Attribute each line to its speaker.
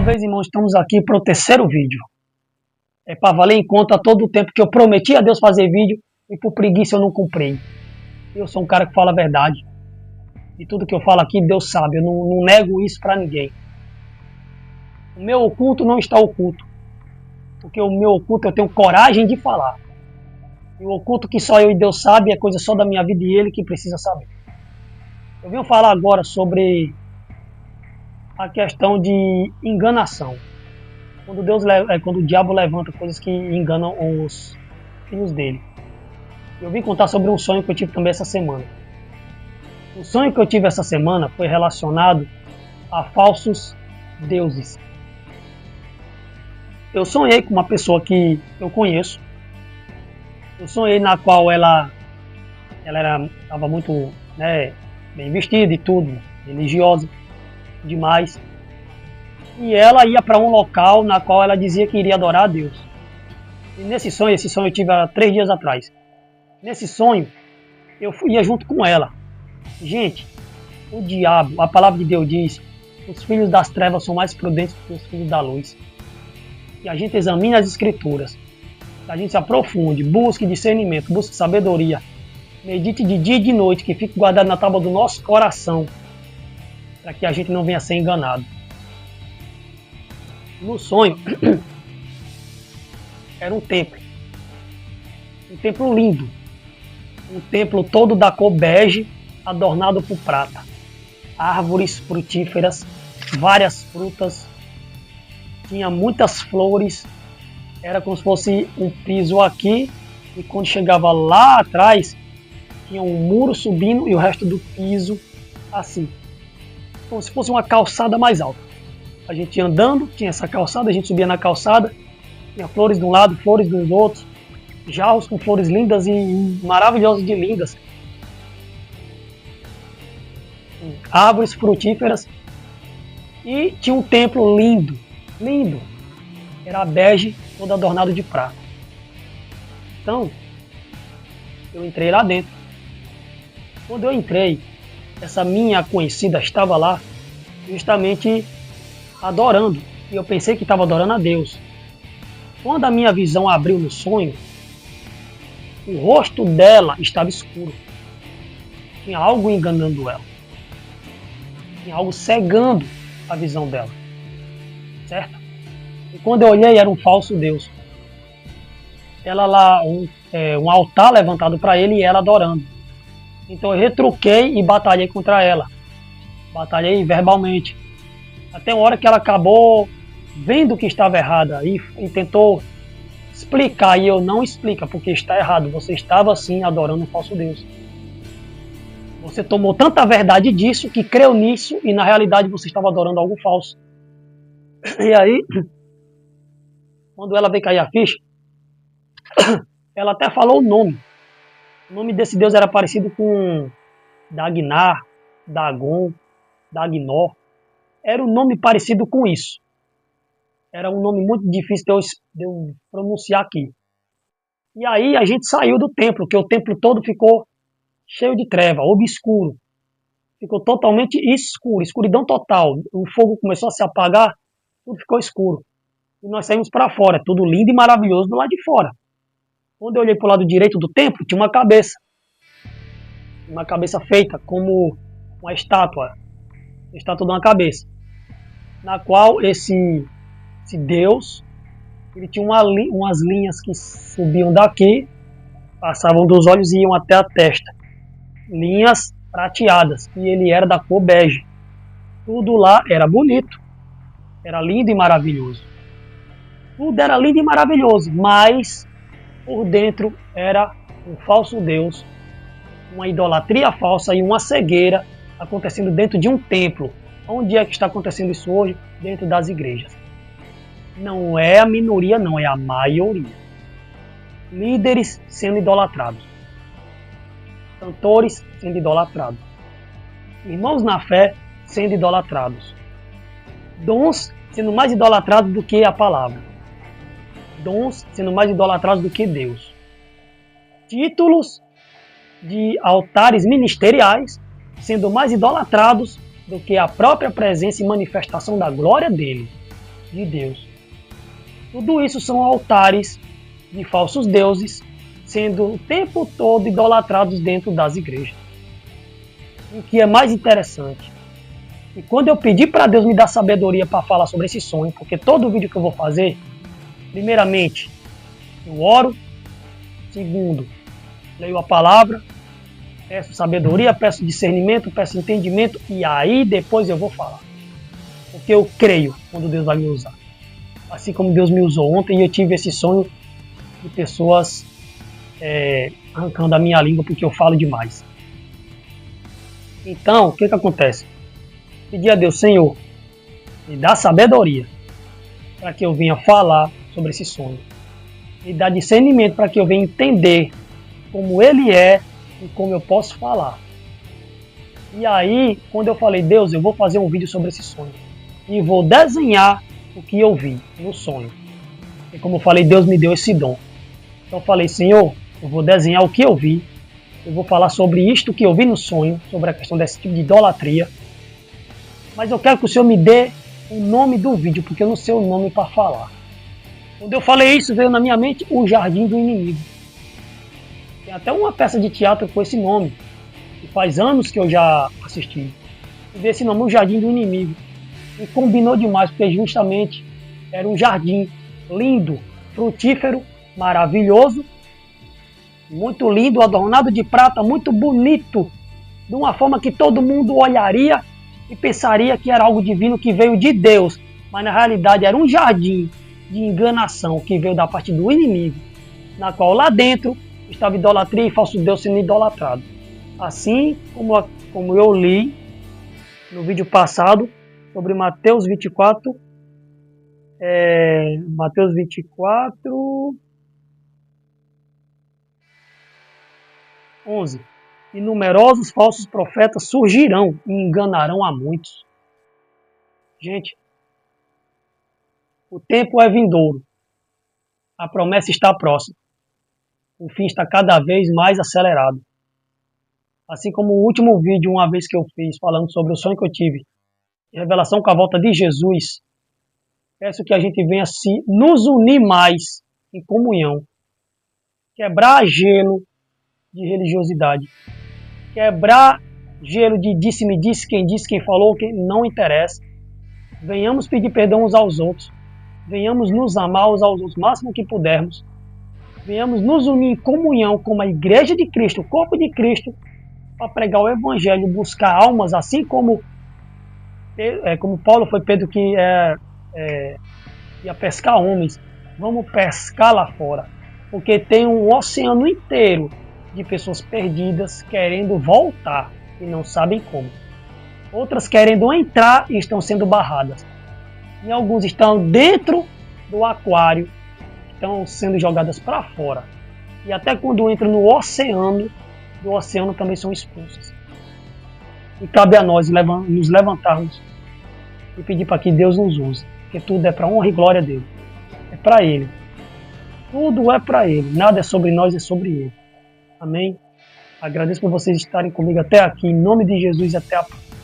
Speaker 1: vez, irmãos, estamos aqui para o terceiro vídeo. É para valer em conta todo o tempo que eu prometi a Deus fazer vídeo e por preguiça eu não cumpri. Eu sou um cara que fala a verdade. E tudo que eu falo aqui, Deus sabe. Eu não nego isso para ninguém. O meu oculto não está oculto. Porque o meu oculto eu tenho coragem de falar. E o oculto que só eu e Deus sabe é coisa só da minha vida e Ele que precisa saber. Eu venho falar agora sobre a questão de enganação. Quando o diabo levanta coisas que enganam os filhos dele. Eu vim contar sobre um sonho que eu tive também essa semana. O sonho que eu tive essa semana foi relacionado a falsos deuses. Eu sonhei com uma pessoa que eu conheço. Eu sonhei na qual ela estava muito bem vestida e tudo, religiosa demais. E ela ia para um local na qual ela dizia que iria adorar a Deus. E esse sonho eu tive há 3 dias atrás. Nesse sonho, eu ia junto com ela. Gente, o diabo, a palavra de Deus diz, os filhos das trevas são mais prudentes que os filhos da luz. E a gente examine as escrituras. A gente se aprofunde, busque discernimento, busque sabedoria. Medite de dia e de noite, que fique guardado na tábua do nosso coração. Para que a gente não venha a ser enganado. No sonho, era um templo. Um templo lindo. Um templo todo da cor bege, adornado por prata. Árvores frutíferas, várias frutas. Tinha muitas flores. Era como se fosse um piso aqui. E quando chegava lá atrás, tinha um muro subindo e o resto do piso assim. Como se fosse uma calçada mais alta. A gente ia andando, tinha essa calçada, a gente subia na calçada, tinha flores de um lado, flores dos outros, jarros com flores lindas e maravilhosas de lindas, árvores frutíferas, e tinha um templo lindo, lindo, era bege, todo adornado de prata. Então, eu entrei lá dentro. Quando eu entrei, essa minha conhecida estava lá, justamente adorando, e eu pensei que estava adorando a Deus. Quando a minha visão abriu no sonho, o rosto dela estava escuro. Tinha algo enganando ela. Tinha algo cegando a visão dela. Certo? E quando eu olhei, era um falso Deus. Ela lá, um altar levantado para ele e ela adorando. Então eu retruquei e batalhei contra ela. Batalhei verbalmente. Até uma hora que ela acabou vendo que estava errada e tentou explicar, e eu não explica porque está errado. Você estava assim adorando um falso Deus. Você tomou tanta verdade disso que creu nisso e na realidade você estava adorando algo falso. E aí, quando ela veio cair a ficha, ela até falou o nome. O nome desse Deus era parecido com Dagnar, Dagon, Dagnor. Era um nome parecido com isso. Era um nome muito difícil de eu pronunciar aqui. E aí a gente saiu do templo, porque o templo todo ficou cheio de treva, obscuro. Ficou totalmente escuro, escuridão total. O fogo começou a se apagar, tudo ficou escuro. E nós saímos para fora, tudo lindo e maravilhoso do lado de fora. Quando eu olhei para o lado direito do templo, tinha uma cabeça. Uma cabeça feita como uma estátua. A estátua de uma cabeça. Na qual esse Deus, ele tinha umas linhas que subiam daqui, passavam dos olhos e iam até a testa. Linhas prateadas, e ele era da cor bege. Tudo lá era bonito, era lindo e maravilhoso. Tudo era lindo e maravilhoso, mas por dentro era um falso Deus, uma idolatria falsa e uma cegueira acontecendo dentro de um templo. Onde é que está acontecendo isso hoje? Dentro das igrejas. Não é a minoria, não, é a maioria. Líderes sendo idolatrados. Cantores sendo idolatrados. Irmãos na fé sendo idolatrados. Dons sendo mais idolatrados do que a palavra. Dons sendo mais idolatrados do que Deus. Títulos de altares ministeriais sendo mais idolatrados do que a própria presença e manifestação da glória dele. de Deus. Tudo isso são altares de falsos deuses, sendo o tempo todo idolatrados dentro das igrejas. O que é mais interessante, e quando eu pedi para Deus me dar sabedoria para falar sobre esse sonho, porque todo vídeo que eu vou fazer, primeiramente, eu oro, segundo, leio a palavra, peço sabedoria, peço discernimento, peço entendimento, e aí depois eu vou falar. Porque eu creio quando Deus vai me usar. Assim como Deus me usou ontem, e eu tive esse sonho de pessoas arrancando a minha língua porque eu falo demais. Então, o que acontece? Pedi a Deus, Senhor, me dá sabedoria para que eu venha falar sobre esse sonho. Me dá discernimento para que eu venha entender como ele é e como eu posso falar. E aí, quando eu falei, Deus, eu vou fazer um vídeo sobre esse sonho. E vou desenhar o que eu vi no sonho. E como eu falei, Deus me deu esse dom. Então eu falei, Senhor, eu vou desenhar o que eu vi. Eu vou falar sobre isto que eu vi no sonho, sobre a questão desse tipo de idolatria. Mas eu quero que o Senhor me dê o nome do vídeo, porque eu não sei o nome para falar. Quando eu falei isso, veio na minha mente O Jardim do Inimigo. Tem até uma peça de teatro com esse nome, que faz anos que eu já assisti. E veio esse nome, O Jardim do Inimigo. E combinou demais, porque justamente era um jardim lindo, frutífero, maravilhoso, muito lindo, adornado de prata, muito bonito, de uma forma que todo mundo olharia e pensaria que era algo divino que veio de Deus, mas na realidade era um jardim de enganação que veio da parte do inimigo, na qual lá dentro estava idolatria e falso Deus sendo idolatrado. Assim como eu li no vídeo passado sobre Mateus 24, Mateus 24, 11. E numerosos falsos profetas surgirão e enganarão a muitos. Gente, o tempo é vindouro. A promessa está próxima. O fim está cada vez mais acelerado. Assim como o último vídeo, uma vez que eu fiz, falando sobre o sonho que eu tive, de revelação com a volta de Jesus, peço que a gente venha nos unir mais em comunhão. Quebrar gelo de religiosidade. Quebrar gelo de disse-me disse, quem falou, quem não interessa. Venhamos pedir perdão uns aos outros. Venhamos nos amar uns aos outros o máximo que pudermos. Venhamos nos unir em comunhão como a Igreja de Cristo, o corpo de Cristo, para pregar o Evangelho, buscar almas, assim como Paulo foi Pedro que ia pescar homens. Vamos pescar lá fora, porque tem um oceano inteiro de pessoas perdidas querendo voltar e não sabem como. Outras querendo entrar e estão sendo barradas. E alguns estão dentro do aquário, estão sendo jogadas para fora. E até quando entram no oceano, do oceano também são expulsas. E cabe a nós nos levantarmos e pedir para que Deus nos use. Porque tudo é para a honra e glória dele. É para ele. Tudo é para ele. Nada é sobre nós, é sobre ele. Amém? Agradeço por vocês estarem comigo até aqui. Em nome de Jesus, até a próxima.